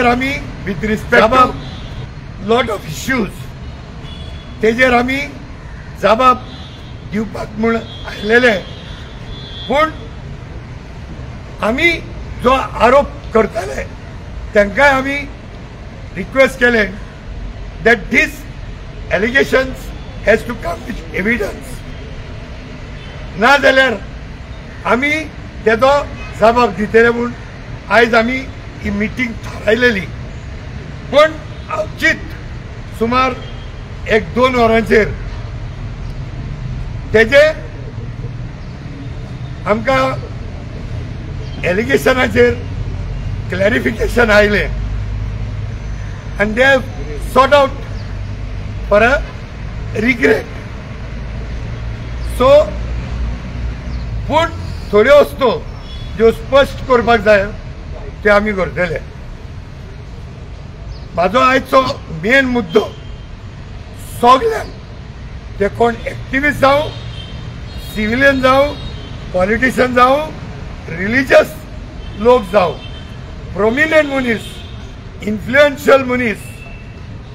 आमी with respect to lot of issues तेजेर आमी जबाब दिवपाक म्हूण आयलेले, पूण आमी जो आरोप करताले तांकांय आमी रिक्वेस्ट केले that these allegations has to come with evidence. ना जाल्यार आमी तेजो जबाब दितले म्हूण आयज आमी ही मिटींग थारायलेली, पण अवचित सुमार 1-2 वरांचेर तेजे आमकां एलिगेशनाचेर क्लॅरिफिकेशन आयले and they have sought out for a regret. So, पूण थोड्यो वस्तू ज्यो स्पश्ट करपाक जाय ते आमी करतले. म्हाजो आयचो मेन मुद्दो सगळ्यांक, ते कोण एक्टिविस्ट जावं, सिव्हिलियन जावं, पॉलिटिशियन जावं, रिलिजियस लोक जावं, प्रोमिनंट मनीस, इन्फ्लुएन्शियल मनीस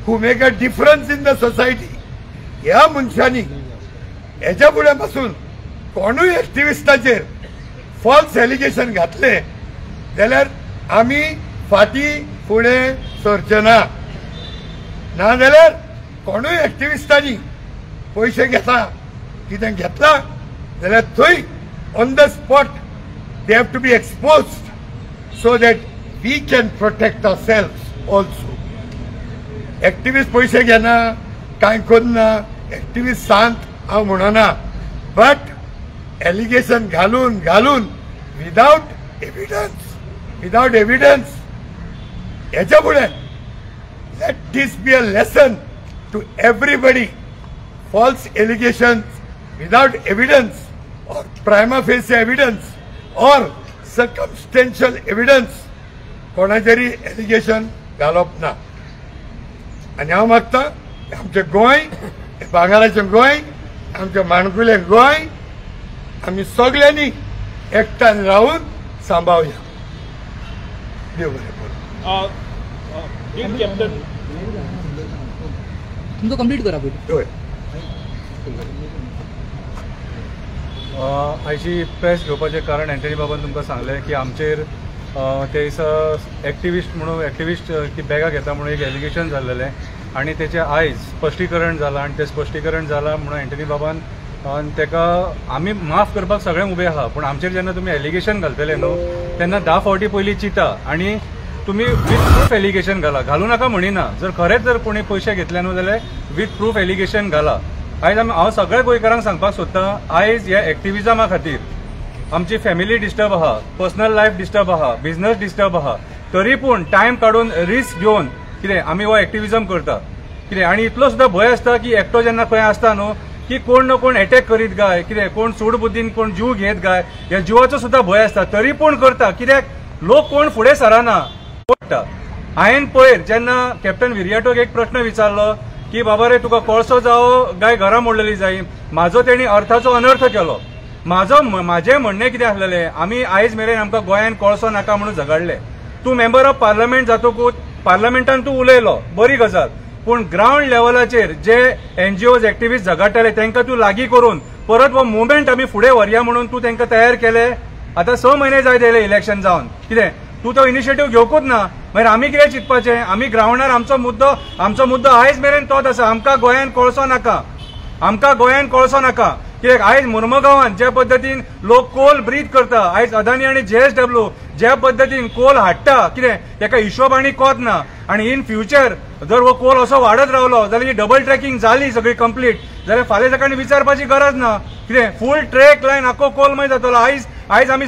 who make a difference in the society, ह्या मनशांनी हेच्या फुडें पासून कोणूय एक्टिविस्टाचेर फॉल्स एलिगेशन घातले जाल्यार आमी फाटीं फुडें सरचे ना. ना जाल्यार कोणूय एक्टिविस्टांनी पयशे घेता, कितें घेतला जाल्यार थंय on the spot they have to be exposed so that we can protect ourselves also. Activist पयशे घेना, कांय करना, एक्टिविस्ट शांत हांव म्हणना, बट एलिगेशन घालून घालून विदाउट एविडन्स हेच्या फुडें let this be a lesson to everybody. False allegations without evidence और प्रायमा फेसी एविडन्स और सर्कमस्टेन्शियल एविडन्स कोणाचेरी एलिगेशन घालप ना. आनी हांव मागता आमचें गोंय, भांगराचें गोंय, आमचें माणकुलें गोंय आमी सगळ्यांनी एकठांय रावन सांबाळुया. देव बरें करूं. कॅप्टन तुमकां कंप्लीट करा पयलीं. आयची प्रेस घेवपाचें कारण एंटनी बाबान तुमकां सांगलें की आमचेर ते दिसा एक्टिविस्ट की बॅगां घेता म्हणून एक एलिगेशन जाल्लेलें आनी तेचें आयज स्पश्टीकरण जालां आनी तें स्पश्टीकरण जालां म्हणून एंटनी बाबान तेका आमी माफ करपाक सगळें उबे आहा, पूण आमचेर जेन्ना तुमी एलिगेशन घालतले न्हू तेन्ना 10 फावटी पयलीं चिंता आनी तुमी वीथ प्रूफ एलिगेशन घालूं नाका म्हणिना. जर खरेंच जर कोणी पयशे घेतले न्हू जाल्यार वीथ प्रूफ एलिगेशन घाला. आयज हांव सगळ्या गोंयकारांक सांगपाक सोदतां, आयज ह्या एक्टिविजमा खातीर आमची फॅमिली डिस्टर्ब आहा, पर्सनल लायफ डिस्टर्ब आहा, बिझनेस डिस्टर्ब आहा, तरी पूण टायम काडून रिस्क घेवन कितें आमी हो एक्टिविजम करता कितें. आनी इतलो सुद्दां भंय आसता की एकटो जेन्ना खंय आसता न्हू की कोण ना कोण एटॅक करीत गाय, कितें कोण सूड बुद्दीन कोण जीव घेत गाय, ह्या जिवाचो सुद्दां भंय आसता, तरी पूण करता. कित्याक लोक कोण फुडें सराना. हांवें पयर जेन्ना कॅप्टन विरियाटोक एक प्रश्न विचारलो की बाबा रे तुका कोळसो जावो गाय घरा मोडलेली जाय, म्हाजो तेणी अर्थाचो अनर्थ केलो. म्हाजें म्हणणें कितें आसलेलें, आमी आयज मेरेन आमकां गोंयांत कोळसो नाका म्हणून झगडले. तूं मेंबर ऑफ पार्लमेंट जातकूच पार्लमेंटान तूं उलयलो, बरी गजाल, पूण ग्राउंड लेवलाचेर जे NGOज एक्टिविस्ट झगडटाले तांकां तूं लागीं करून परत हो मुवमेंट आमी फुडें व्हरया म्हणून तूं तांकां तयार केले. आतां 6 म्हयने जाय येयले इलेक्शन जावन, कितें तूं तो इनिशिएटीव घेवकूच ना. मागीर आमी कितें चिंतपाचें? आमी ग्राउंडार आमचो मुद्दो आयज मेरेन तोच आसा, आमकां गोंयांत कोळसो नाका, आमकां गोंयांत कोळसो नाका. कित्याक आयज मुर्मगांवांत ज्या पद्दतीन लोक कोल ब्रीथ करता, आयज अदानी आनी JSW ज्या पद्दतीन कोल हाडटा, कितें ताका हिशोब आनी कोत ना. आनी इन फ्युचर जर हो कोल असो वाडत रावलो जाल्यार ही डबल ट्रॅकिंग जाली सगळी कंप्लीट जाल्यार फाल्यां ताका विचारपाची गरज ना. कितें फूल ट्रॅक लायन आख्खो कोल मागीर जातलो. आयज आमी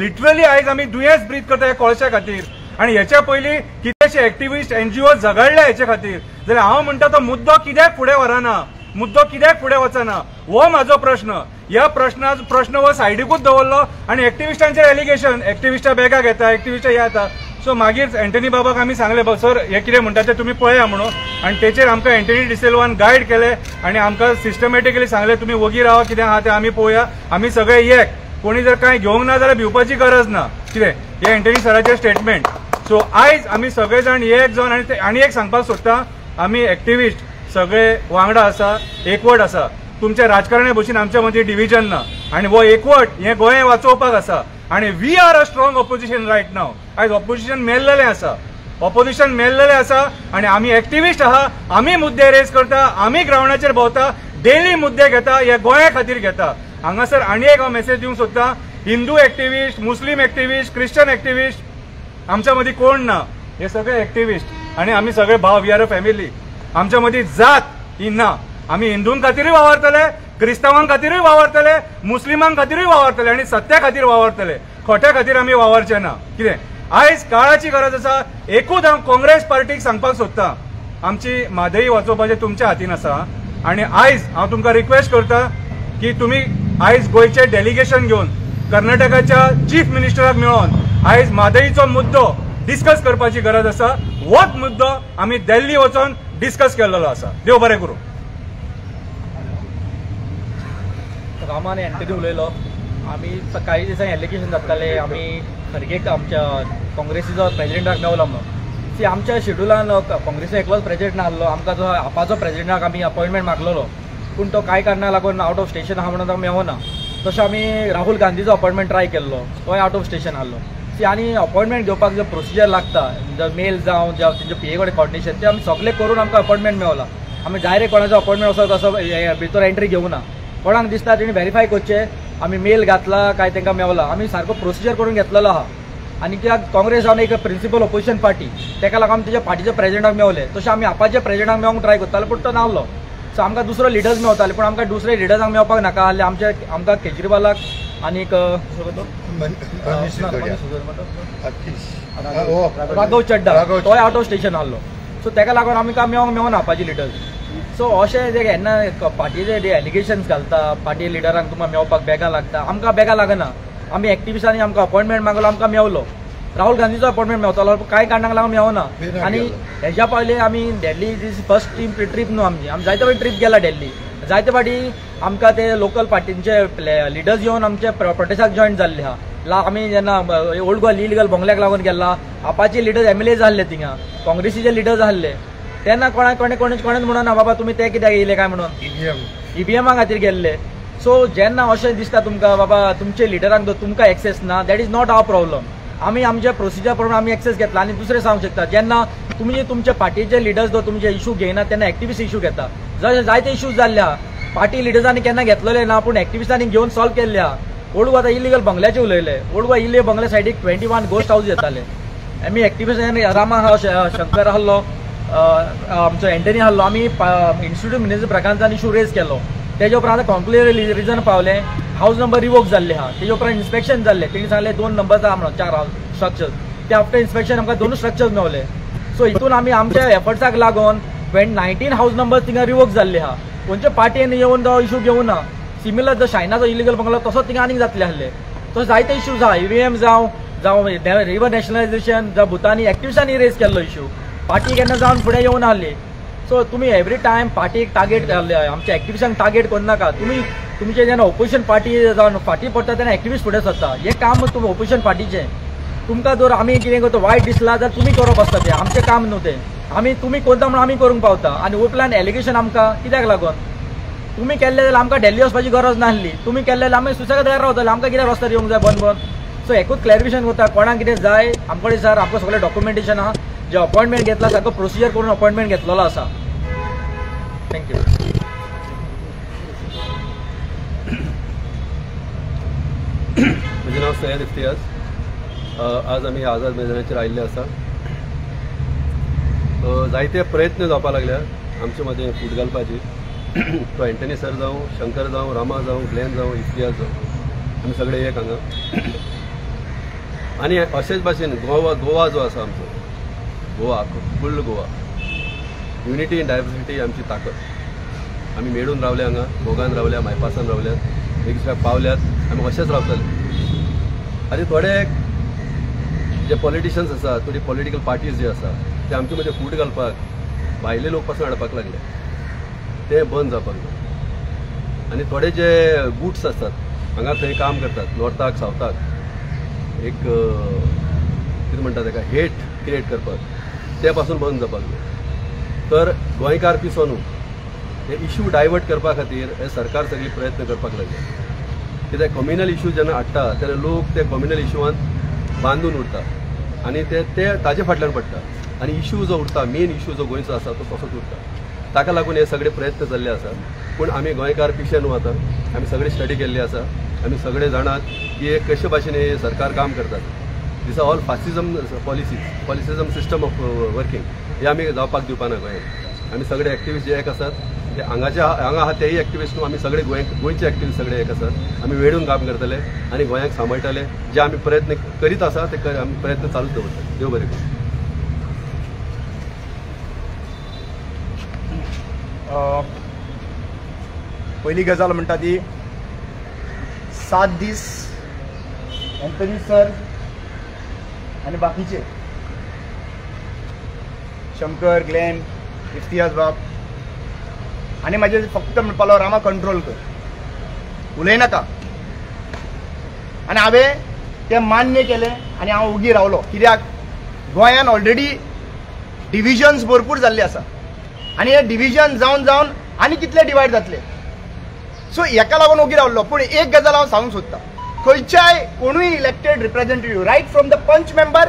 लिटरली आयज आमी दुयेंस ब्रीथ करता ह्या कोळशा खातीर. आनी हेच्या पयलीं कितलेशे एक्टिविस्ट NGO झगडले हेचे खातीर. जाल्यार हांव म्हणटा तो मुद्दो कित्याक फुडें व्हरना, मुद्दो कित्याक फुडें वचना, हो म्हाजो प्रश्न. ह्या प्रश्न हो सायडीकूच दवरलो आनी एक्टिविस्टांचेर एलिगेशन, एक्टिविस्टां बॅगां घेता, एक्टिविस्टां हे जाता. सो मागीर एंटनी बाबाक आमी सांगले सर हे कितें म्हणटा तें तुमी पळया म्हणून. आनी तेचेर आमकां एंटनी डिसिल्वान गायड केलें आनी आमकां सिस्टमॅटिकली सांगलें तुमी वोगी रावा, कितें आहा तें आमी पळोवया, आमी सगळे एक. कोणी जर कांय घेवंक ना जाल्यार भिवपाची गरज ना. कितें हे एंटनी सराचें स्टेटमेंट. सो आयज आमी सगळे जाण एक जावन आनी एक सांगपाक सोदता, आमी एक्टिविस्ट सगळे वांगडा आसा, एकवट आसा. तुमच्या राजकारण्या भशेन आमच्या मदीं डिव्हिजन ना आनी हो एकवट हे गोंय वाचोवपाक आसा. आनी we are a strong opposition right now. आयज ऑपोजिशन मेल्लेलें आसा, ऑपोजिशन मेल्लेलें आसा आनी आमी एक्टिविस्ट आहा. आमी मुद्दे रेज करता, आमी ग्राउंडाचेर भोंवता, डेली मुद्दे घेता, हे गोंया खातीर घेता. हांगासर आनी एक हांव मेसेज दिवंक सोदता, हिंदू एक्टिविस्ट, मुस्लीम एक्टिविस्ट, क्रिश्चन एक्टिविस्ट आमच्या मदीं कोण ना. हे सगळे एक्टिविस्ट आनी आमी सगळे भाव, वी आर अ फॅमिली. आमच्या मदीं जात ही ना. आमी हिंदूं खातीरूय वावरतले, क्रिस्तावां खातीरूय वावरतले, मुस्लिमां खातीरूय वावरतले आनी सत्या खातीर वावरतले. खोट्या खातीर आमी वावरचे ना. कितें आयज काळाची गरज आसा. एकूच हांव काँग्रेस पार्टीक सांगपाक सोदता, आमची म्हादई वाचोवपाचें तुमच्या हातीन आसा. आनी आयज हांव तुमकां रिक्वेस्ट करता की तुमी आयज गोंयचे डेलिगेशन घेवन कर्नाटकाच्या चीफ मिनिस्टराक मेळोन आयज म्हादईचो मुद्दो डिस्कस करपाची गरज आसा. होच मुद्दो आमी दिल्ली वचोन डिस्कस केल्लो आसा. देव बरें करूं. रामान एंटनी उलयलो. आमी काही दिसांनी एलिगेशन जाताले आमी खरगेक आमच्या काँग्रेसीचो प्रेजिडेंटाक मेवलो म्हणून. सी आमच्या शेड्युलान काँग्रेसीचो एकलोच प्रेजिडेंट नासलो. आमकां जो आपाचो प्रेजिडेंटाक आमी अपॉयंटमेंट मागलेलो, पूण तो कांय कारणां लागून आउट ऑफ स्टेशन आहा म्हणून तो मेवना. तसो आमी राहुल गांधीचो अपॉयंटमेंट ट्राय केल्लो, तोय आउट ऑफ स्टेशन आहलो. सी आनी अपॉयंटमेंट घेवपाक जो प्रोसिजर लागता, जो मेल जावं जे तेंचे पी ए कडेन कॉर्डिनेशन, ते आमी सगळे करून आमकां अपॉयंटमेंट मेवला. आमी डायरेक्ट कोणाचो अपॉयंटमेंट असो भितर एंट्री घेवना. कोणाक दिसता तेणी व्हेरीफाय करचे, आमी मेल घातला काय तांकां मेवला. आमी सारको प्रोसिजर करून घेतलेलो आहा. आनी कित्याक काँग्रेस जावन एक प्रिंसिपल ऑपोजिशन पार्टी, ताका लागून आमी तेच्या पार्टीच्या प्रेजिडेंटाक मेवले. तशें आमी आपाच्या प्रेजिडेंटाक मेवंक ट्राय करताले, पूण तो नासलो. सो आमकां दुसरो लिडर्स मेवताले, पूण आमकां दुसरे लिडर्सांक मेवपाक नाका आहले. आमकां केजरीवालाक आनीक राघव चड्डा तोय आउट ऑफ स्टेशन आहलो. सो ताका लागून आमकां मेवंक मेवना आपाचे लिडर्स. सो अशें जे केन्ना पार्टीचे जे एलिगेशन्स घालता, पार्टी लिडरांक तुमकां मेवपाक बॅगां लागता, आमकां बॅगां लागना. आमी एक्टिविस्टांनी आमकां अपॉयंटमेंट मागलो, आमकां मेवलो. राहुल गांधीचो अपॉयंटमेंट मेवतालो, कांय कारणाक लागून मेवना. आनी हेज्या पयलीं आमी दिल्ली फर्स्ट ट्रीप न्हू आमची. आमी जायते फावटी ट्रीप गेला दिल्ली. जायते फावटी आमकां ते लोकल पार्टींचे लिडर्स येवन आमचे प्रोटेस्टाक जॉयन जाल्ले आहा. आमी जेन्ना ओल्ड गोवा इलिगल बंगल्याक लागून गेला, आपाचे लिडर्स MLA जाल्ले थिंगा, काँग्रेसीचे लिडर्स आहले. तेन्ना कोणेच म्हणना बाबा तुमी ते कित्याक येयले काय म्हणून, EVM खातीर गेल्ले. सो जेन्ना अशें दिसता तुमकां बाबा तुमचे लिडरांक तुमकां एक्सेस ना, that is not our problem. आमी आमच्या प्रोसिजर प्रमाणे आमी एक्सेस घेतला. आनी दुसरें सांगूंक शकता, जेन्ना तुमी तुमच्या पार्टीचे लिडर्स जो तुमचे इशू घेयना तेन्ना एक्टिविस्ट इशू घेता. जायते इशूज जाल्ले आहा. पार्टी लिडर्सांनी केन्ना घेतलेले ना, पूण एक्टिविस्टांनी घेवन सॉल्व केल्ले आहा. ओल्ड गोवा इलिगल बंगल्याचे उलयले. ओल्ड गोवा इलिगल बंगल्या सायडीक 21 गोस्ट हाऊस येताले. आमी एक्टिविस्ट रामा आहा, शंकर आहलो, आमचो एंटनी आहलो. आमी इन्स्टिट्यूट मिनिस्टर प्रकांतान इशू रेज केलो. तेजे उपरांत कॉन्क्लुजन रिजन पावले, हाऊस नंबर रिवोक जाल्ले आहा. तेजे उपरांत इन्स्पेक्शन जाल्ले. तेणी सांगले 2 नंबर्स आहा म्हणून, 4 स्ट्रक्चर्स. ते आफ्टर इन्स्पेक्शन आमकां 2 स्ट्रक्चर्स मेवले. सो हितून आमी आमच्या एफर्ट्साक लागून 19 हाऊस नंबर्स थिंगा रिवोक जाल्ले आहा. खंयच्या पार्टीन येवन तो इशू घेवं ना. सिमिलर जो चायनाचो इलिगल बंगलो तसोच थिंगा आनीक जातले आहले. तसो जायते इशूज आहा. EVM जावं रिवर नॅशनलायझेशन जावं भुतानी एक्टिविस्टांनी रेज केल्लो इशू. पार्टी केन्ना जावन फुडें येवन आहली. सो तुमी एवरी टायम पार्टीक टार्गेट आमच्या एक्टिविस्टांक टार्गेट करनाका. तुमचे जेन्ना ऑपोजिशन पार्टी जावन फाटी पडटा तेन्ना एक्टिविस्ट फुडें सरता. हें काम तुमी ऑपोजिशन पार्टीचें. तुमकां जर आमी कितें करता वायट दिसला जाल्यार तुमी करप आसता तें, आमचें काम न्हू तें. तुमी करता म्हणून आमी करूंक पावता. आनी उपरांत एलिगेशन आमकां कित्याक लागून तुमी केल्ले जाल्यार आमकां दिल्ली वचपाची गरज नासली. तुमी केल्ले जाल्यार आमी सुसेगाद रावतले. आमकां कित्याक रस्त्यार येवंक जाय बंद. सो एकूच क्लॅरिफिकेशन करता, कोणाक कितें जाय आमचे कडेन सर आमकां सगळें डॉक्युमेंटेशन आहा. जे अपॉयंटमेंट घेतला सारको प्रोसिजर करून अपॉयंटमेंट घेतलेलो आसा. थँक्यू. म्हजें नांव सय्यद इफ्तियाज. आज आमी आझाद मैदानाचेर आयिल्ले आसा. जायते प्रयत्न जावपाक लागल्यात आमचे मदें फूट घालपाची. तो एंटनी सर जावं, शंकर जावं, रामा जावं, ग्लेन जावं, इफ्तियाज जावं, आमी सगळे एक हांगा. आनी अशेच भाशेन गोवा जो आसा आमचो, Goa full Goa, unity in diversity आमची ताकद. आमी मेळून रावले हांगा, मोगान रावल्या, मायपासान रावल्यात, एक पावल्यात. आमी अशेंच रावतले. आनी थोडे जे पॉलिटिशियन्स आसा, थोडी पॉलिटिकल पार्टीज जे आसा ते आमचे मदें फूट घालपाक भायले लोक पासून हाडपाक लागले. ते बंद जावपाक जाय. आनी थोडे जे गुट्स आसतात हांगा थंय काम करतात, नॉर्थाक सावथाक, एक कितें म्हणटा ताका हेट क्रिएट करपाक ते पासून बंद जावपाक जाय. तर गोंयकार पिसो न्हू हे इश्यू डायवर्ट करपा खातीर हे सरकार सगळी प्रयत्न करपाक लागले. कित्याक कम्युनल इश्यू जेन्ना हाडटा तेन्ना लोक ते कम्युनल इश्यूवान बांदून उरता आनी ते ताजे फाटल्यान पडटा आनी इश्यू जो उरता मेन इश्यू जो गोंयचो आसा तो तसोच उरता. ताका लागून हे सगळे प्रयत्न चालले आसा. पूण आमी गोंयकार पिशे न्हू आतां आमी सगळे स्टडी केल्ले आसा. आमी सगळे जाणात की हे कशे भाशेन हे सरकार काम करतात. This are all fascism policism system of working हे आमी जावपाक दिवपाना गोंयांत. आमी सगळे एक्टिविस्ट जे एक आसात ते हांगा आहा तेही एक्टिविस्ट न्हू आमी सगळे गोंयचे एक्टिविस्ट सगळे एक आसात. आमी वेळून काम करतले आनी गोंयांक सांबाळटले. जे आमी प्रयत्न करीत आसा ते आमी प्रयत्न चालूच दवरतले. देव बरें करूं. पहिली गजाल म्हणटा ती 7 दीस एंथनी सर आणि बाकीचे शंकर ग्लेन इफ्तियाज बाब आणि माझे फक्त म्हणपालो रामा कंट्रोल कर उलयनाका आणि हांवें ते मान्य केले आणि हांव उगी रावलो. कित्याक गोंयान ऑलरेडी डिविजन्स भरपूर जाल्ले आसा आणि हे डिविजन जावन आनी कितले डिवायड जातले. सो हेका लागून उगी रावलो. पूण एक गजाल हांव सांगूंक सोदतां खंयच्याय कोणूय elected representative right from the panch member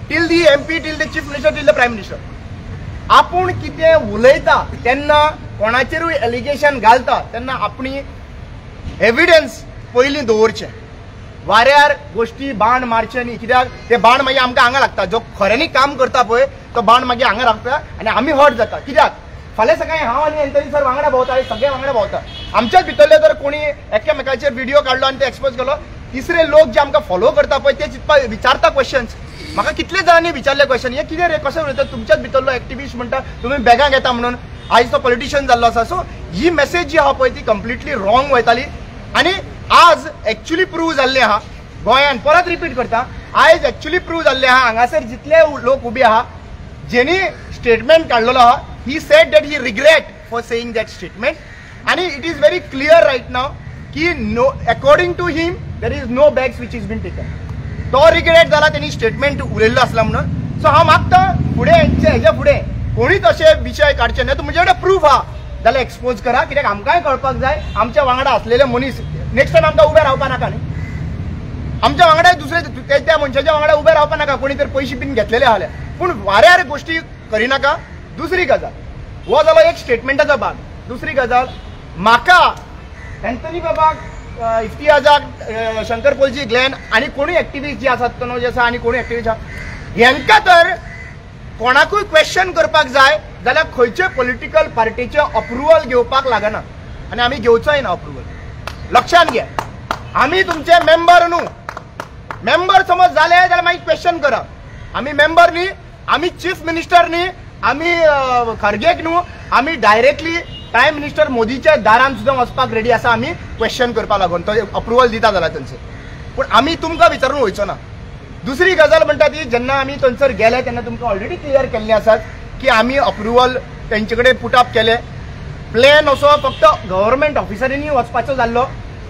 till the MP till the chief minister till the prime minister आपूण कितें उलयता तेन्ना कोणाचेरूय एलिगेशन घालता तेन्ना आपणी एविडन्स पयलीं दवरचें. वाऱ्यार गोश्टी बाण मारचे न्ही. कित्याक ते बाण मागीर आमकां हांगा लागता. जो खऱ्यांनी काम करता पळय तो बाण मागीर हांगा लागता आनी आमी हर्ट जाता. कित्याक फाल्यां सकाळीं हांव आनी एंथनी सर वांगडा भोंवता सगळे वांगडा भोंवता. आमच्याच भितरले जर कोणी एकामेकाचेर व्हिडिओ काडलो आनी ते एक्सपोज केलो तिसरे लोक जे आमकां फॉलो करता पळय ते चिंतपाक विचारता क्वेश्चन्स. म्हाका कितले जाणांनी विचारले क्वेश्चन हे कितें रे कशें उलयता तुमच्याच भितरलो एक्टिविस्ट म्हणटा तुमी बॅगां घेता म्हणून आयज तो पॉलिटिशियन जाल्लो आसा. सो ही मेसेज जी आहा पळय ती कंप्लिटली रॉंग वयताली आनी आज एक्चुअली प्रूव जाल्लें आहा गोंयान. परत रिपीट करता आयज एक्चुअली प्रूव जाल्लें आहा हांगासर जितले लोक उबे आहा जेनी स्टेटमेंट काडलेलो आहा he said that he regret for saying that statement and it is very clear right now ki no according to him there is no bags which is been taken. तो regret जाला त्यांनी statement उलयल्लो आसला म्हणून. So हांव मागता फुडें हेजे फुडें कोणीच अशे विशय काडचे ना. तुमचे कडेन प्रूफ आहा जाल्यार एक्सपोज करा. कित्याक आमकांय कळपाक जाय आमच्या वांगडा असलेले मनीस नेक्स्ट टायम आमकां उबे रावपा नाका न्ही. आमच्या वांगडा दुसरे त्या मनशाच्या वांगडा उबे रावपा नाका कोणी तर पयशे बीन घेतलेले आसले. पूण वाऱ्यार गोश्टी करिनाका. दुसरी गजाल हो जालो एक स्टेटमेंटाचो भाग. दुसरी गजाल म्हाका एंथनी बाबाक इफ्तियाजाक शंकर पोलजी ग्लेन आनी कोणूय एक्टिविस्ट जे आसात तनोज आसा आनी कोणूय एक्टिविस्ट आसा हेंकां तर कोणाकूय क्वेश्चन करपाक जाय जाल्यार खंयचे पॉलिटिकल पार्टीचे अप्रुवल घेवपाक लागना आनी आमी घेवचोय ना अप्रुवल. लक्षात घे आमी तुमचे मेंबर न्हू. मेंबर समज जाले जाल्यार मागीर क्वेश्चन करा. आमी मेंबर न्ही आमी चीफ मिनिस्टर न्ही आमी खरगेक न्हू आमी डायरेक्टली प्रायम मिनिस्टर मोदीच्या दारान सुद्दां वचपाक रेडी आसा आमी क्वेश्चन करपा लागून तो अप्रुवल दिता जाल्यार थंयसर. पूण आमी तुमकां विचारून वयचो ना. दुसरी गजाल म्हणटा ती जेन्ना आमी थंयसर गेले तेन्ना तुमकां ऑलरेडी क्लियर केल्ले आसात की आमी अप्रुवल तेंचे कडेन पुट अप केले. प्लॅन असो फक्त गव्हर्मेंट ऑफिसरांनी वचपाचो जाल्लो.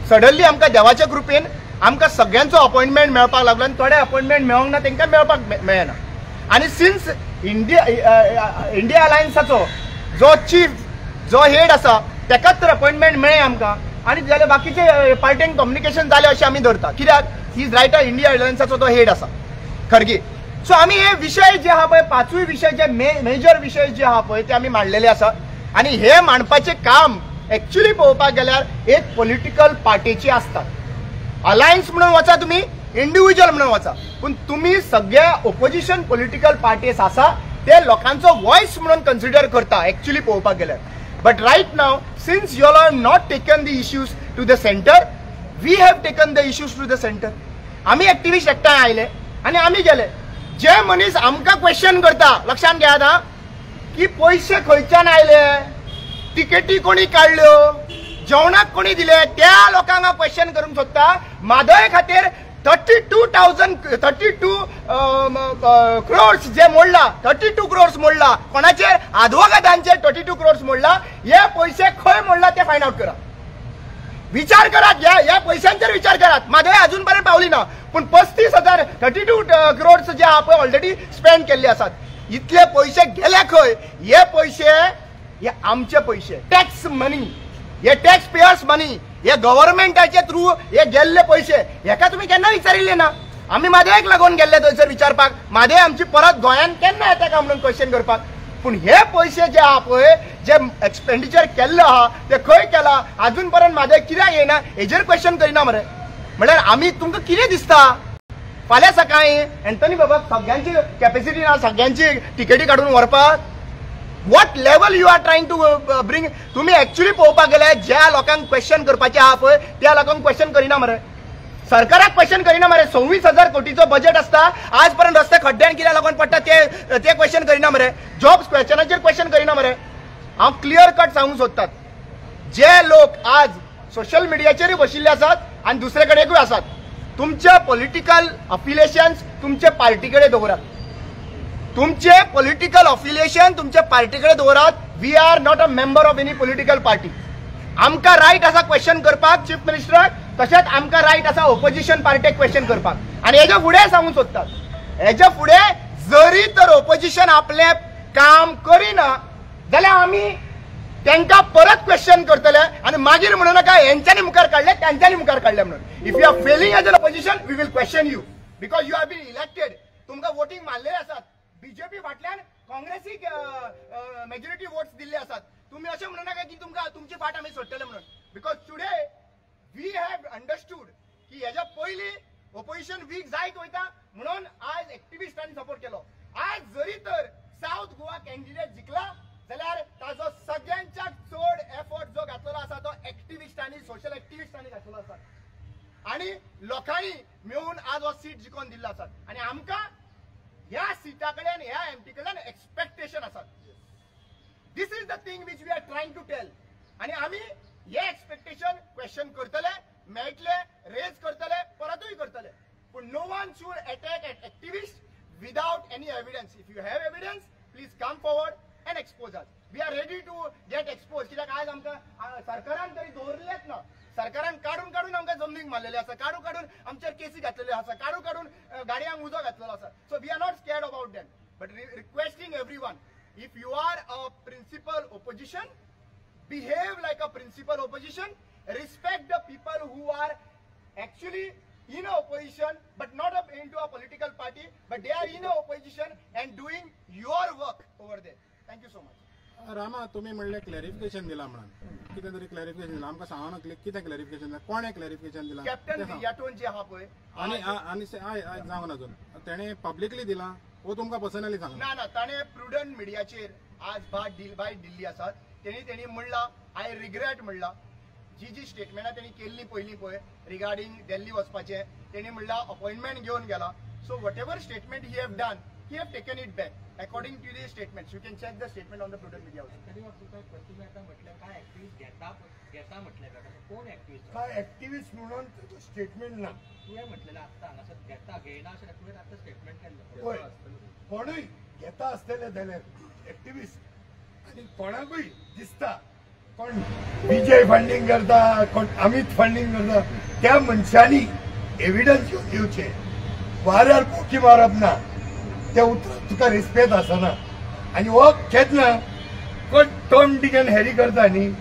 सडनली आमकां देवाच्या कृपेन आमकां सगळ्यांचो अपॉइंटमेंट मेळपाक लागलो आनी थोडे अपॉइंटमेंट मेळोंक ना तांकां मेळपाक मेळना. आनी सिन्स इंडिया अलायन्साचो जो चीफ जो हेड आसा तेकाच तर अपॉइंटमेंट मेळ्ळें आमकां आनी जाल्यार बाकीचे पार्टीन कम्युनिकेशन जालें अशें आमी धरता. कित्याक ही इज रायट इंडिया अलायन्साचो तो हेड आसा खरगे. सो आमी हे विशय जे आहा पळय 5 विशय जे मेजर विशय जे आहा पळय ते आमी मांडलेले आसा आनी हे मांडपाचें काम एक्चुअली पळोवपाक गेल्यार एक पॉलिटिकल पार्टीची आसतात. अलायन्स म्हणून वचा तुमी इंडिव्हिज्युअल म्हणून वचा पूण तुमी सगळ्या ओपोजिशन पॉलिटिकल पार्टीज आसा ते लोकांचो वॉयस म्हणून कन्सिडर करता एक्चुअली पळोवपाक गेल्यार. But right now since you all are not taken the issues to the center we have taken the issues to the center. आमी एक्टिविस्ट एकठांय आयले आनी आमी गेले. जे मनीस आमकां क्वेश्चन करता लक्षात घेयात हा की पयशे खंयच्यान आयले तिकेटी कोणी काडल्यो जेवणाक कोणी दिले त्या लोकांक क्वेश्चन करूंक सोदता. म्हादय खातीर 32 crores जे मोडला 32 crores मोडला कोणाचे आदवोगादांचे 32 crores मोडला. हे पैसे खंय मोडला ते फायंड आउट करा. विचार करात, या पैशांचेर विचार करात. म्हादय अजूनपर्यंत पावली ना, पण 35,000 32 करोड जे आपण ऑलरेडी स्पेंड केल्ले आसात. इतले पैसे गेले खंय? हे पैसे हे आमचे पैसे, टॅक्स मनी, हे टॅक्स पेयर्स मनी, हे गव्हर्नमेंटाचे थ्रू हे गेल्ले पैसे. हेका तुम्ही केन्ना विचारिल्ले ना? आम्ही म्हादयक लागून गेल्ले थंयसर विचारपाक, म्हादय आमची परत गोंयान केन्ना येता काय म्हणून क्वेश्चन करपाक. पण हे पैसे जे आहा पळय, जे एक्सपेंडिचर केल्लो आहा ते खंय केला अजूनपर्यंत म्हादय कित्याक येना हेजेर क्वेश्चन करिना मरे. म्हळ्यार आमी तुमकां कितें दिसता? फाल्यां सकाळी एंथनी बाबा सगळ्यांची कॅपॅसिटी ना सगळ्यांची टिकेटी काढून व्हरपाक? What level you are trying to bring? तुम्ही ऍक्च्युअली पळोवपाक गेल्यार ज्या लोकांक क्वेश्चन करपाचे आहा पळय त्या लोकांक क्वेश्चन करिना मरे. सरकाराक क्वेश्चन करिना मरे. 26,000 कोटीचो बजेट असता, आज पर्यंत रस्ते खड्ड्यान कित्याक लागून पडटा ते क्वेश्चन करिना मरे. जॉब्स क्वेश्चनाचेर क्वेश्चन करिना मरे. हांव क्लियर कट सांगूंक सोदतात, जे लोक आज सोशल मिडियाचेरूय बशिल्ले आसात आनी दुसरे कडेकूय आसात, तुमचे पॉलिटिकल अफिलिएशन्स तुमचे पार्टी कडेन दवरात. तुमचे पॉलिटिकल अफिलिएशन तुमचे पार्टी कडेन दवरात. We are not a member of any political party. आमकां रायट आसा क्वेश्चन करपाक चीफ मिनिस्टराक, तशेंच आमकां रायट आसा ओपोजिशन पार्टीक क्वेश्चन करपाक. आनी हेजे फुडें सांगूंक सोदतात, हेजे फुडें जरी तर ओपोजिशन आपले काम करिना जाल्यार आमी त्यांना परत क्वेश्चन करतले आणि मागीर म्हणू नका यांच्यानी मुखार काढले त्यांच्यानी मुखार काढले म्हणून. If you are failing as an opposition we will question you because you have been elected. तुमकां वोटिंग मारलेले आसात. बीजेपी फाटल्यान काँग्रेसीक मेजॉरिटी वोट्स दिल्ले आसात. तुम्ही अशें म्हणू नका की तुमकां तुमची फाट आमी सोडटले म्हणून. Because today we have understood की हेच्या पयलीं ऑपोजिशन वीक जायत वयता म्हणून आज एक्टिविस्टांनी सपोर्ट केलो. आज जरी तर साऊथ गोवा कॅन्डिडेट जिखला जाल्यार ताजो सगळ्यांच्या चड एफर्ट जो घातलेलो आसा तो एक्टिविस्टांनी सोशल एक्टिविस्टांनी घातलेलो आसा आणि लोकांनी मेळून आज हो सीट जिखोवन दिल्लो आसा. आणि आमकां ह्या सीटा कडेन ह्या एमपी कडल्यान एक्सपेक्टेशन आसात. This is the thing which we are trying to tell. आणि आमी हे एक्सपेक्टेशन क्वेश्चन करतले, मेळटले, रेज करतले, परतूय करतले. पण no one should attack at activist without any evidence. If you have evidence please come forward and expose us. We are ready to get exposed. कित्याक आज आमकां सरकारान तरी दवरलेच ना. सरकारान काडून आमकां जमनीक मारलेले आसा, काडून आमचेर केसी घातलेले आसा, काडून गाडयांक उजो घातलेलो आसा. So we are not scared about that but requesting everyone, if you are a principal opposition, behave like a principal opposition, respect the people who are actually in a opposition but not into a political party, but they are in a opposition and doing your work over there. Thank you so much. Rama, तुम्ही म्हणले clarification दिला म्हणून, कितें तरी clarification दिला आमकां सांगो नकले कितें क्लॅरिफिकेशन दिला, कोणे क्लॅरिफिकेशन दिला? कॅप्टन वियाटोन जे आहा पळय. आनी जावन अजून तेणे पब्लिकली दिला वो तुमकां पर्सनली सांगला? ना, ताणे प्रुडंट मिडियाचेर आज बायट दिल्ली आसात. तेणी म्हणला आय रिग्रेट म्हणला. जी स्टेटमेंटां तेणी केल्ली पयलीं पळय रिगार्डिंग दिल्ली वचपाचें, तेणी म्हणला अपॉइंटमेंट घेवन गेला. So what ever statement he have done, he have taken it back according to the statements. You can check the statement on the prudent media also. काय ऍक्टिव्हिस्ट म्हणून स्टेटमेंट ना होय. कोणूय घेता आसतले जाल्यार ऍक्टिव्हिस्ट आणि कोणाकूय दिसता कोण विजय फंडिंग करता, कोण अमित फंडिंग करता, त्या मनशांनी एव्हिडन्स घेवन येवचे. वाऱ्यार पोकी मारप ना, त्या उतराक तुका रिस्पेक्ट आसना. आणि हो केन्ना कोण टॉम डिक एंड हॅरी करता न्ही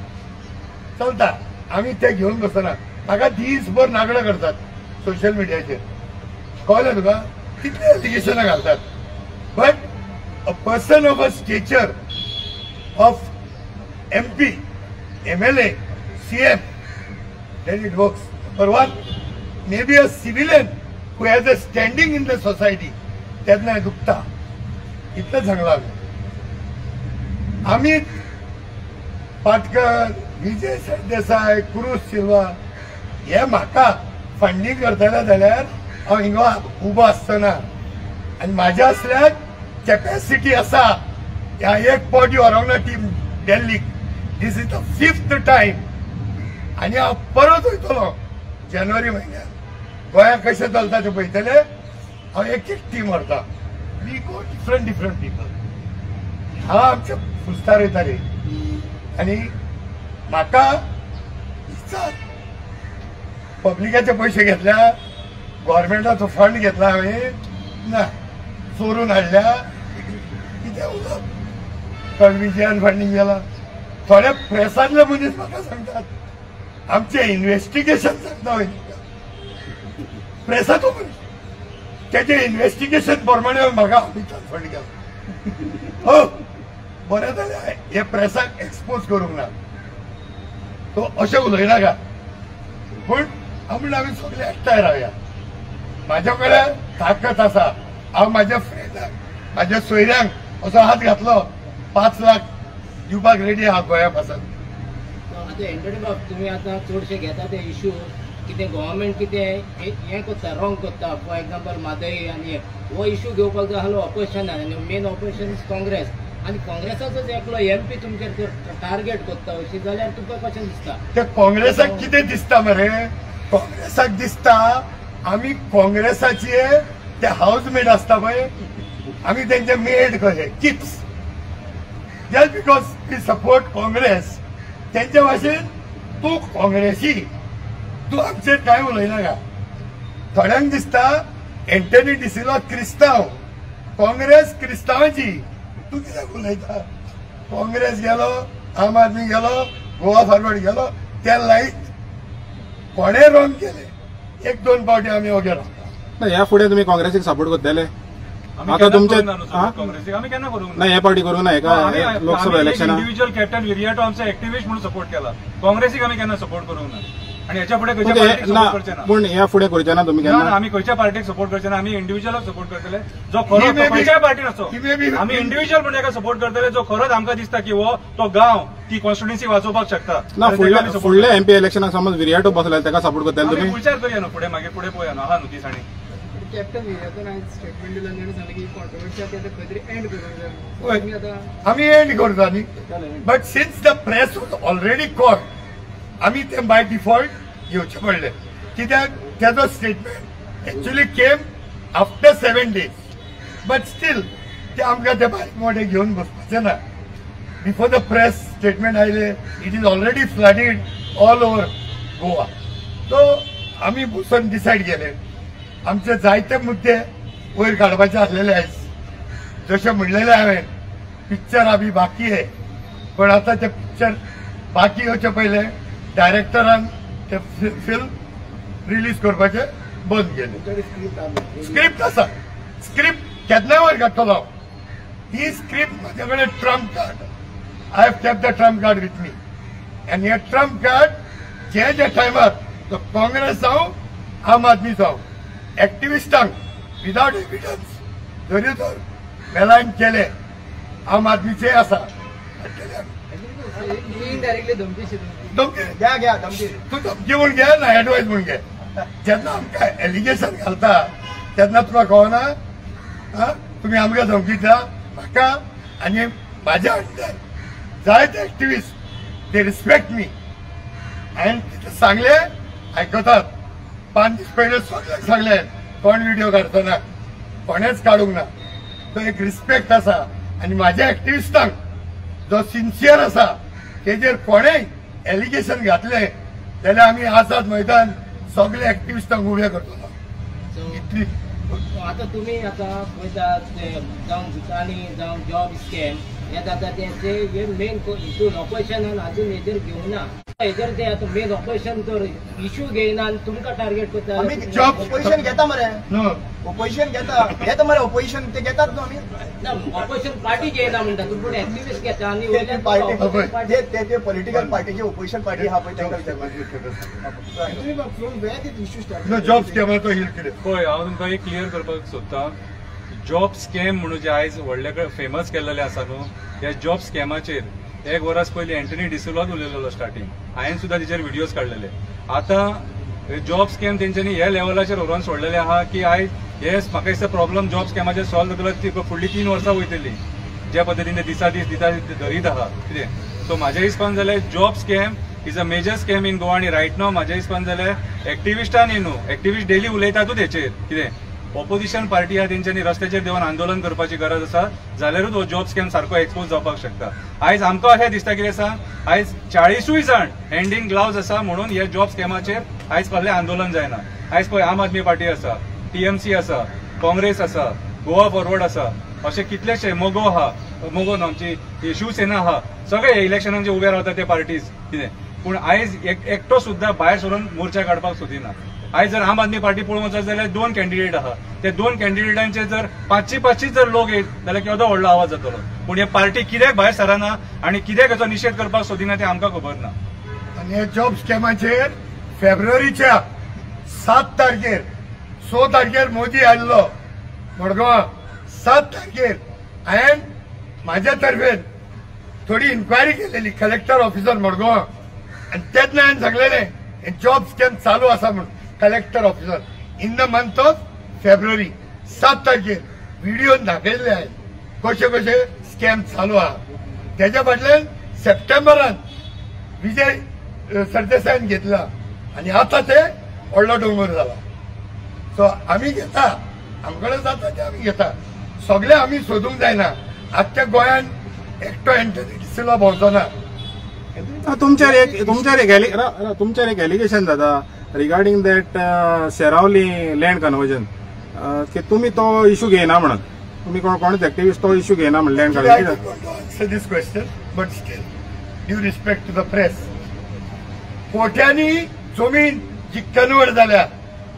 चलता, आमी ते घेवन बसना. ताका दीसभर नागडा करतात सोशल मिडियाचेर, कळ्ळें तुका? कितले एलिगेशनां घालतात. But a person of a stature of MP, MLA, CM, then it works. Number one, maybe a civilian who has a standing in the society, त्यांना दुखता. इतलं सांगला. अमित पाटकर, विजय सरदेसाय, क्रुज सिल्वा हे म्हाका फंडिंग करतले जाल्यार हांव हिंगा उबो आसतना आनी म्हाज्या असल्यार कॅपॅसिटी आसा. ह्या एक पावटी व्हरोंक ना टीम दिल्लीक. दिस इज द 5th टाइम आणि हांव परत वयतलो जानेवारी म्हयन्यात. गोंयांत कशें चलता तें पळयतले. हांव एक टीम व्हरता. We go different people. हांव आमचे फुस्तार वयताले आणि म्हाका दिसता पब्लिकाचे पैसे घेतल्या, गव्हर्नमेंटाचो फंड घेतला हांवें ना, चोरून हाडल्या, कितें उलोवप? विजयान फंडींग केला. थोडे प्रेसांतले मनीस म्हाका सांगतात आमचे इन्व्हेस्टिगेशन सांगता प्रेसाचो मनीस त्याचे इन्व्हेस्टिगेशन प्रमाणे म्हाका अमितान फंड केला. हो बरें जालें, हे प्रेसाक एक्सपोज करूंक ना, तो अशें उलयनाका. पूण आमी सगळे एकठांय रावया. म्हाज्या कडेन ताकद आसा. हांव म्हाज्या फ्रेंडाक, म्हाज्या सोयऱ्यांक असो हात घातलो, 5 लाख दिवपाक रेडी आहा गोंया पासून. आता एंटरटेन बाब तुम्ही आता चडशे घेता ते इश्यू कितें गव्हर्मेंट कितें हें करता, रॉंग करता. फॉर एक्झाम्पल म्हादय आनी हो इश्यू घेवपाक जाय आसलो ऑपोजिशनान, आनी मेन ऑपोजिशन काँग्रेस, आनी काँग्रेसाचोच एकलो MP तुमचेर टार्गेट करता अशी, जाल्यार तुका कशें दिसता? ते काँग्रेसाक कितें दिसता मरे? काँग्रेसाक दिसता आमी काँग्रेसाचे ते हाऊसमेट आसता पळय, आमी तेंचे मेड कशे किप्स. Just because we support Congress, तेंच्या भाशेन तूं काँग्रेसी, तूं आमचेर कांय उलयनाका. थोड्यांक दिसता एंटनी डिसिल्वा क्रिस्तांव, काँग्रेस क्रिस्तांवाची, तूं कित्याक उलयता? काँग्रेस गेलो, आम आदमी गेलो, गोवा फॉरवर्ड गेलो, त्या लायक कोणे रॉंग केले? 1-2 फावटी आमी ओगे रावता. ना ह्या फुडें तुमी काँग्रेसीक सपोर्ट करतले? आता तुमचे आम्ही केन्ना करूंक ना, हे पार्टी करूंक ना एका लोकसभा इलेक्शनाक इंडिव्हिज्युअल कॅप्टन विरियाटो आमचा एक्टिव्हिस्ट म्हणून सपोर्ट केला. काँग्रेसीक आम्ही केन्ना सपोर्ट करूंक ना, आणि याच्या पुढे खंयच्या पार्टीक सपोर्ट करचे ना. पूण ह्या फुडें करचे ना तुमी केन्ना? आम्ही खंयच्या पार्टीक सपोर्ट करचे ना, आम्ही इंडिव्हिज्युअलाक सपोर्ट करतले. जो खरो खंयच्याय पार्टीन असो, आम्ही इंडिव्हिज्युअल म्हणून एका सपोर्ट करतले जो खरोच आमकां दिसता की हो तो गांव ती कॉन्स्टिट्युएन्सी वाचोवपाक शकता. ना फुडल्या MP इलेक्शनाक समज विरियाटो बसले ताका सपोर्ट करतले तुमी? विचार करूया न्हू फुडें, मागीर फुडें पळोवया न्हू. आहा न्हू ती साणी कॅप्टन विराटन आज स्टेटमेंट दिला, ताणें सांगलें की कॉन्ट्रोवर्सी आसा खंय तरी एंड करूंक जाय. आमी एंड करता न्ही, but since the press was already called, आमी ते बाय डिफॉल्ट घेवचे पडले. कित्याक तेजो statement actually came after 7 days, but still ते आमकां ते बारीक मोठे घेवन बसपाचे ना. बिफोर द प्रेस स्टेटमेंट आयले, it is already flooded all over Goa. So आमी बसून डिसायड केले आमचे जायते मुद्दे वयर काडपाचे आसलेले आयज. जशें म्हणलेलें हांवें, पिक्चर आमी बाकी आहे, पण आता ते पिक्चर बाकी येवचे पयले डायरेक्टरान ते फिल्म रिलीज करपाचे बंद केले. स्क्रिप्ट आसा, स्क्रिप्ट केन्नाय वयर काडटलो. ही स्क्रिप्ट म्हाजे कडेन Trump card, I have kept the Trump card with me. आनी हे ट्रम्प कार्ड जे टायमार तो काँग्रेस जावं आम आदमी जावं, एक्टिविस्टांक विदाउट एविडन्स जरी तर मेलायन केले, आम आदमीचे आसा इनडायरेक्टली धमकी घ्या धमकी. तू धमकी म्हूण घे ना एडवायस म्हूण घे. जेन्ना आमकां एलिगेशन घालता तेन्ना तुका कळना तुमी आमकां धमकी दिता. म्हाका आनी म्हाज्या अंडर जायते एक्टिविस्ट दे रिस्पेक्ट मी, आनी सांगले आयकतात. 5 दीस पयले सगळ्यांक सांगले कोण व्हिडिओ काडटना, कोणेच काडूंक ना. तो एक रिस्पेक्ट आसा. आनी म्हाज्या एक्टिविस्टांक जो सिन्सियर आसा तेजेर कोणेय एलिगेशन घातले जाल्यार आमी आझाद मैदान सगळे एक्टिविस्टांक उबे करतलो. इतली आता तुम्ही आता पळयतात जावं भुतानी जावं जॉब स्कॅम हे जाता ते मेन हितून ऑपोजिशनान आजून हेजेर घेवना. हेजेर ते आता मेन ऑपोजिशन तर इश्यू घेयना आनी तुमकां टार्गेट करता. आमी जॉब ऑपोजिशन घेता मरे, ऑपोजिशन घेता मरे, ऑपोजिशन ते घेतात न्हू आमी. ना ऑपोजिशन पार्टी घेयना म्हणटा तूं, पूण एक्टिविस्ट घेता आनी ते पॉलिटिकल पार्टीचे ऑपोजिशन पार्टी आहा पळय तांकां विचारपाक. जॉब स्कॅमाचो हिल कितें पळय, हांव तुमकां एक क्लियर करपाक सोदतां. जॉब स्कॅम म्हणून जे आयज व्हडले फेमस केल्लेले आसा न्हू, ह्या जॉब स्कॅमाचेर 1 वरास पयलीं एंटनी डिसिल्वाच उलयलेलो स्टार्टींग. हांवें सुद्दां तेचेर व्हिडियोज काडलेले. आतां जॉब स्कॅम तेंच्यांनी ह्या लेवलाचेर व्हरोन सोडलेले आहा की आयज हे म्हाका दिसता प्रॉब्लम जॉब स्कॅमाचेर सॉल्व जातलो ती फुडली 3 वर्सां वयतली, ज्या पद्दतीन ते दिसा दीस धरीत आहा कितें. सो म्हाज्या हिसपान जाल्यार job scam is a major scam in Goa. आनी रायट नाव म्हाज्या हिसपान जाल्यार एक्टिविस्टांनी न्हू, एक्टिविस्ट डेली उलयतातूच हेचेर कितें. ऑपोजिशन पार्टी आहा तेंच्यांनी रस्त्याचेर देवन आंदोलन करपाची गरज आसा, जाल्यारूच हो जॉब स्कॅम सारको एक्सपोज जावपाक शकता. आयज आमकां अशें दिसता कितें आसा, आयज 40 जाण हँड इन ग्लावज आसा म्हणून हे जॉब स्कॅमाचेर आयज कसलें आंदोलन जायना. आयज पळय आम आदमी पार्टी आसा, TMC आसा, काँग्रेस आसा, गोवा फॉरवर्ड आसा, असे कितलेशे मोगो आहा, मोगो आमची शिवसेना आहा, सगळे हे इलेक्शनांचे उबे रावता ते पार्टीज कितें. पूण आयज एकटो सुद्दां भायर सरून मोर्चा काडपाक सोदिना. आयज जर आम आदमी पार्टी पळोवंक वचत जाल्यार 2 कॅन्डिडेट आहा. ते 2 कॅन्डिडेटांचे जर 5 जर लोक येत जाल्यार केदो व्हडलो आवाज जातलो. पूण हे पार्टी कित्याक भायर सराना आनी कित्याक हेचो निशेध करपाक सोदिना ते आमकां खबर ना. आणि हे जॉब स्कॅमाचेर फेब्रुवारीच्या 7 तारखेर 6 तारखेर मोदी आयल्लो मडगांवा. 7 तारखेर हांवें म्हाज्या तर्फेन थोडी इन्क्वायरी केलेली कलेक्टर ऑफिसर मडगांवा आणि तेन्ना हांवें सांगलेलें हे जॉब स्कॅम चालू आसा म्हणून. Collector officer in the month of February 7 तारखेर व्हिडिओ दाखयल्ले हांवें कशे कशे स्कॅम चालू आहा. तेच्या फाटल्यान सप्टेंबरान विजय सरदेसायन घेतला आणि आता ते व्हडलो डोंगर जाला. सो आमी घेता, आमकडे जाता ते आमी घेता. सगळे आमी सोदूंक जायना. आख्या गोंयान एकटो एंटनी डिसिलो भोंवचो ना. तुमचेर एक एलिगेशन जाता regarding that Seraulim land conversion की तुम्ही तो इशू घेयना म्हणून. तुम्ही कोणूच एक्टिव्हिस्ट तो इशू घेयना म्हणून land conversion. Answer this question but still due respect to the press. कोट्यांनी जमीन जी कन्वर्ट जाल्या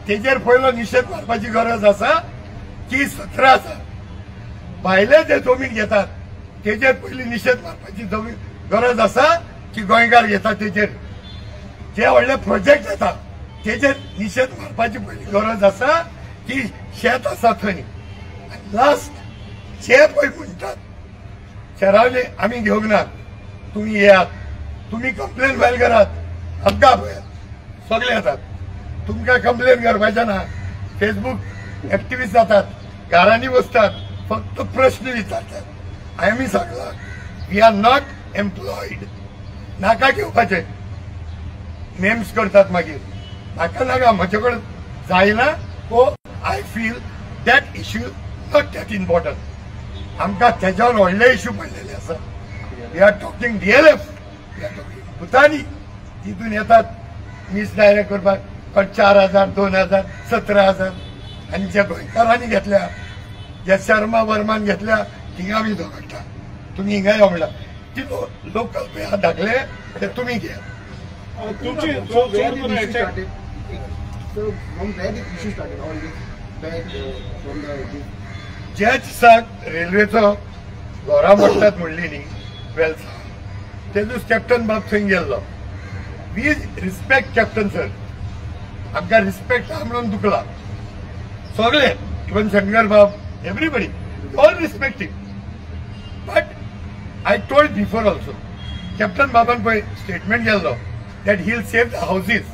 तेजेर पयलो निशेध मारपाची गरज आसा की 17 आसा. भायले जे जमीन घेतात तेजेर पयली निशेध मारपाची गरज आसा की गोंयकार घेतात तेजेर. जे व्हडले प्रोजेक्ट येता तेजेर निशेध मारपाची पयली गरज आसा की शेत आसा थंय. लास्ट जे पळय म्हणटात शेरावले आमी घेवंक ना, तुम्ही येयात, तुम्ही कंप्लेन फायल करात, आमकां पळयात सगळे येतात. तुमकां कंप्लेन करपाचें ना. फेसबुक एक्टिव्हिस्ट जातात, घरांनी बसतात, फक्त प्रश्न विचारतात. आमी सांगला वी आर नॉट एम्प्लॉयड. नाका घेवपाचे नेम्स करतात मागीर. नाका म्हजे कडेन जायना. I feel that issue not that important. आमकां तेज्यावर व्हडले इश्यू पडलेले आसा. We are talking DLF, we are talking Bhutani. तितून येतात मिस डायरेक्ट करपाक 4,000, 2,000, 17,000 आणि जे गोंयकारांनी घेतल्या, जे शर्मा वर्मान घेतल्या थिंग आमी दोगाडटा. तुम्ही हिंगा यो म्हणला. ती लोकल पे धाकले ते तुम्ही घ्या. ज्या दिसाक रेल्वेचो घोरा मोडटात म्हणली न्ही वेल्सा, ते दीस कॅप्टन बाब थंय गेल्लो. We respect captain sir. आमकां रिस्पेक्ट आहा म्हणून दुखला सगळे. इवन शंकर बाब, everybody, all respecting. But I told before also, Captain Baban pay statement गेल्लो that he'll save the houses.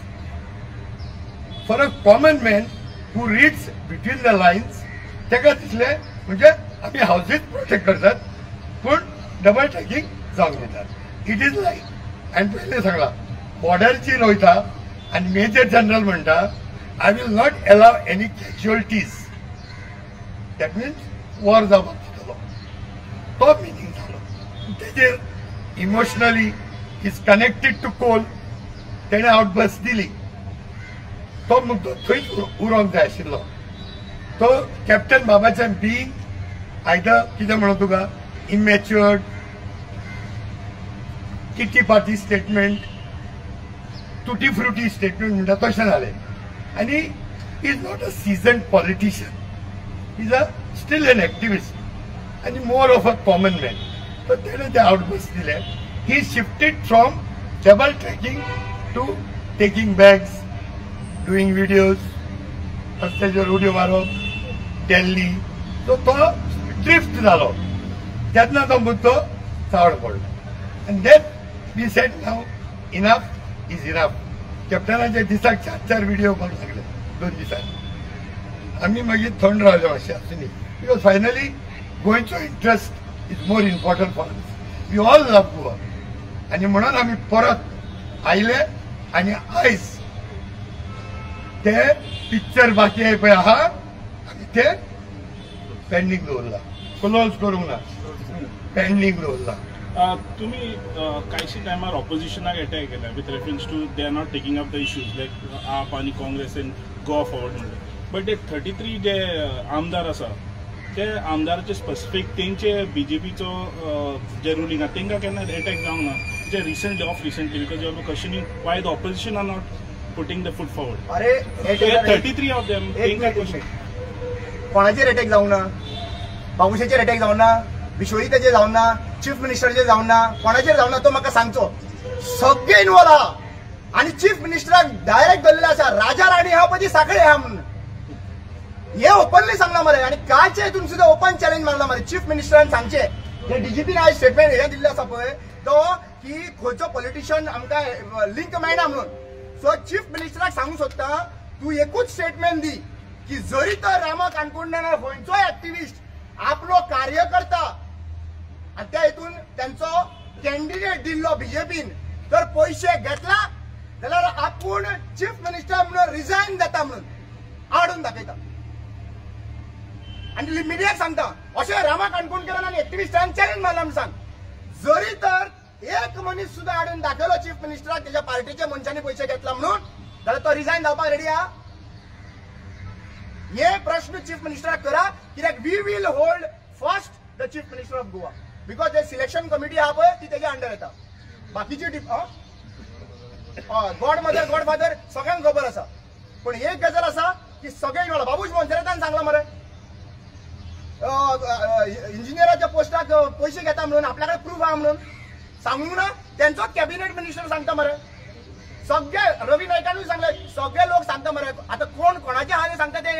For a common man who reads between the lines, तेका दिसले म्हणजे आमी हाऊसेस प्रोटेक्ट करतात पण डबल टॅकिंग जावंक दितात. It is like. आणि पहिले सांगला बॉर्डरची रोयता आणि मेजर जनरल म्हणटा I will not allow any casualties. That means war जावपाक दितलो. तो मिनींग जालो. तेजेर इमोशनली इज कनेक्टेड टू कोल. तेणे आउटबस्ट दिली. तो मुद्दो थंयच उरोंक जाय आशिल्लो. तो कॅप्टन बाबाचें बीइंग आयदर कितें म्हणून तुका immatured, kitty party statement, tutti frutti statement म्हणटा तशें जालें. आनी is not a seasoned politician. Is a still an activist आनी more of a common man. तर तेणे ते आउटबस्ट दिले. He shifted from double tracking to taking bags, doing videos, रस्त्याचेर उड्यो मारप, दिल्ली. सो तो ड्रिफ्ट जालो. तेन्ना तो मुद्दो चावड पडलो. आनी then we said now enough is enough. कॅप्टनाचे दिसाक 4 व्हिडिओ करपाक लागले 2 दिसांनी. आमी मागीर थंड रावले मातशें आसुनी. बिकॉज फायनली गोंयचो interest is more important for us. We all love Goa. आनी म्हणून आमी परत आयले. आनी आयज ते पिक्चर बाकी आहे पळय आहा आमी ते पेंडींग दवरला. क्लोज करूंक ना, पेंडींग दवरला. तुम्ही कांयशी टायमार ऑपोजिशनाक अटॅक केला with reference to they are not taking up the issues like AAP आनी काँग्रेस एन गोवा फॉरवर्ड म्हणून बट ते 33 जे आमदार आसा ते आमदाराचे स्पेसिफीक तेंचे बीजेपीचो जे रुलींग आहा तेंकां केन्ना अटॅक जावंक ना जे recently because you are questioning why the opposition are not putting the foot forward अरे 33 ऑफ देम तेंकां क्वेश्चन कोणाचेर अटॅक जावं ना, बाबुशेचेर अटॅक जावं ना, विश्वजिताचेर जावं ना, चीफ मिनिस्टरचेर जावं ना, कोणाचेर जावं ना तो म्हाका सांगचो. सगळे इन्वॉल्व आहा आनी चीफ मिनिस्टराक डायरेक्ट धरलेले आसा राजा राणी हा पदी साखळे हा म्हणून हे ओपनली सांगला मरे. आणि कालचे हितून सुद्धा ओपन चॅलेंज मारला मरे चीफ मिनिस्टरान सांगचे जे डीजीपीन आज स्टेटमेंट हे दिल्ले आसा पळय तो की खंयचो पॉलिटिशियन आमकां लिंक मेळना म्हणून. सो चीफ मिनिस्टराक सांगूंक सोदता तूं एकूच स्टेटमेंट दी की जरी तर रामा काणकोणकार खंयचोय एक्टिविस्ट आपलो कार्यकर्ता आणि त्या हितून त्यांचो कॅन्डिडेट दिल्लो बीजेपीन तर पैसे घेतला जाल्यार आपूण चीफ मिनिस्टर म्हणून रिझायन जाता म्हणून हाडून दाखयता आणि मिडियाक सांगता अशें रामा काणकोणकरान आनी एक्टिविस्टांनी चॅलेंज मारला म्हणून सांग. जरी तर एक मनीस सुद्धा हाडून दाखयलो चीफ मिनिस्टराक त्याच्या पार्टीच्या मनशांनी पैसे घेतला म्हणून जाल्यार तो रिझायन जावपाक रेडी आहा. ये प्रश्न चीफ मिनिस्टराक करा कित्याक we will hold first the chief minister of Goa because जे सिलेक्शन कमिटी आहा पळय ती तेच्या अंडर येता. बाकीची गॉड मदर गॉड फादर सगळ्यांक खबर आसा पण एक गजाल आसा की सगळे इन्वॉल्व बाबूश मोन्सेरातान सांगला मरे इंजिनियराच्या पोस्टाक पैसे घेता म्हणून आपल्याकडे प्रूफ आहा म्हणून सांगूंक ना. त्यांचो कॅबिनेट मिनिस्टर सांगता मरे सगळे रवी नायकानूय सांगले सगळे लोक सांगता मरे. आता कोण कोणाचे हाले सांगता ते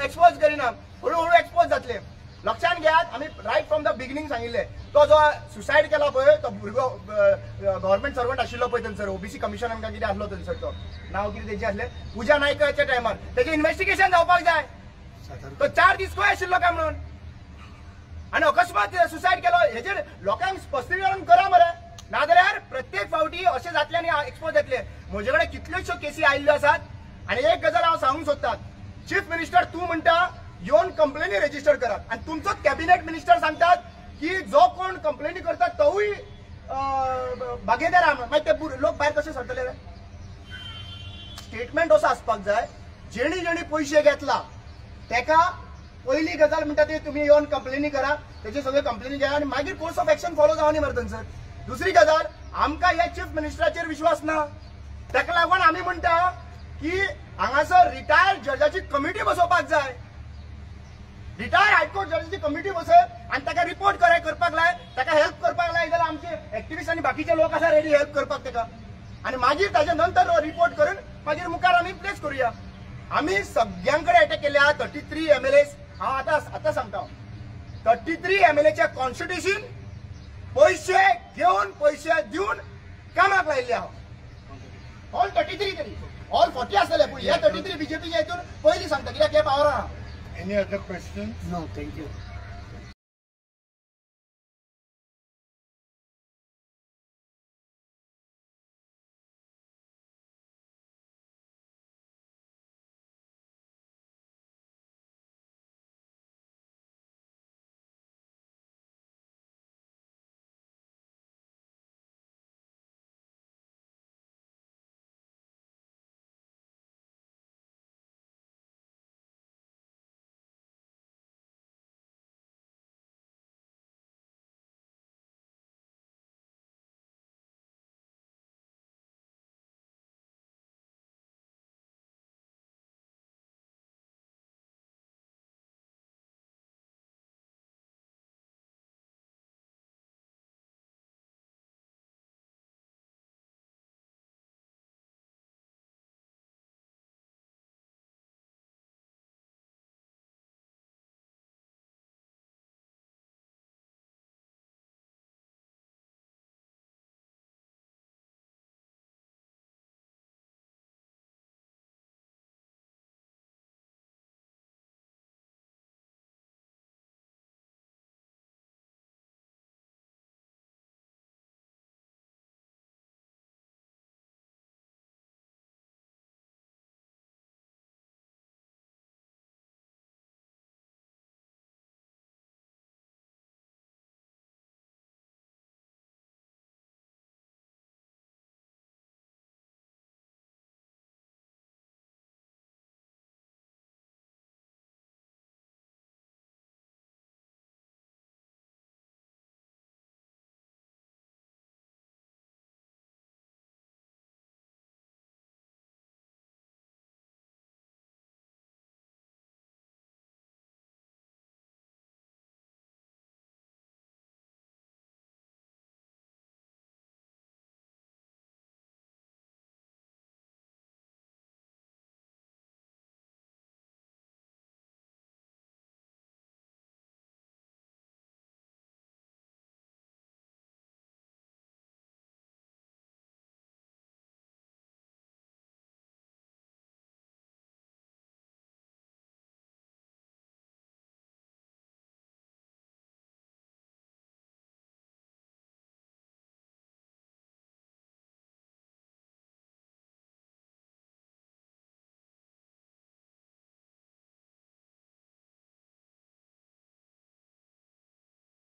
एक्सपोज करिना हळूहळू एक्सपोज जातले. लक्षात घेयात आम्ही राईट फ्रॉम द बिगिनिंग सांगिल्ले तो जो सुसायड केला पळय तो भुरगो गव्हर्नमेंट सर्वंट आशिल्लो पळय थंयसर ओबीसी कमिशनान कितें आसलो थंयसर तो नांव कितें तेजें आसलें पुजा नायकाच्या टायमार तेजें इन्व्हेस्टिगेशन जावपाक जाय तो 4 दीस खंय आशिल्लो काय म्हणून आनी अकस्मात सुसायड केलो हेजेर लोकांक स्पश्टीकरण करा मरे नाजाल्यार प्रत्येक फावटी अशें जातले आनी एक्सपोज जातले. म्हजे कडेन कितल्योश्यो केसी आयिल्ल्यो आसात आनी एक गजाल हांव सांगूंक सोदता चीफ मिनिस्टर तूं म्हणटा येवन कंप्लेनी रजिस्टर करात आणि तुमचोच कॅबिनेट मिनिस्टर सांगतात की जो कोण कंप्लेनी करतात तोही भागीदार आहा मागीर ते लोक भायर कशे सरतले रे. स्टेटमेंट असो आसपाक जाय जेणी जेणी पयशे घेतला तेका पहिली गजाल म्हणटा ती तुम्ही येवन कंप्लेनी करा तेचे सगळे कंप्लेनी घ्या आणि मागीर कोर्स ऑफ एक्शन फॉलो जावनी मरे थंयसर. दुसरी गजाल आमकां ह्या चीफ मिनिस्टराचेर विश्वास ना तेका लागून आमी म्हणटा की हांगासर रिटायर्ड जजाची कमिटी बसोवपाक जाय. रिटायर्ड हायकोर्ट जजाची कमिटी बसय आणि ताका रिपोर्ट करपाक लाय ताका हेल्प करपाक लाय जाल्यार आमचे एक्टिविस्ट आणि बाकीचे लोक आसा रेडी हेल्प करपाक ताका आणि मागीर ताच्या नंतर रिपोर्ट करून मागीर मुखार आमी प्लेस करूया. आमी सगळ्यांकडे अटॅक केले आहा 33 MLAs. हांव आतां सांगता 33 MLAच्या कॉन्स्टिट्युशन पैसे घेवन पैसे दिवन कामाक लायिल्ले आहा. ऑल 33 तरी ऑल 40 आसतले पूण ह्या 33 बीजेपीच्या हितून पयलीं सांगता कित्याक हे पावर आहा. Any other questions? No, thank you.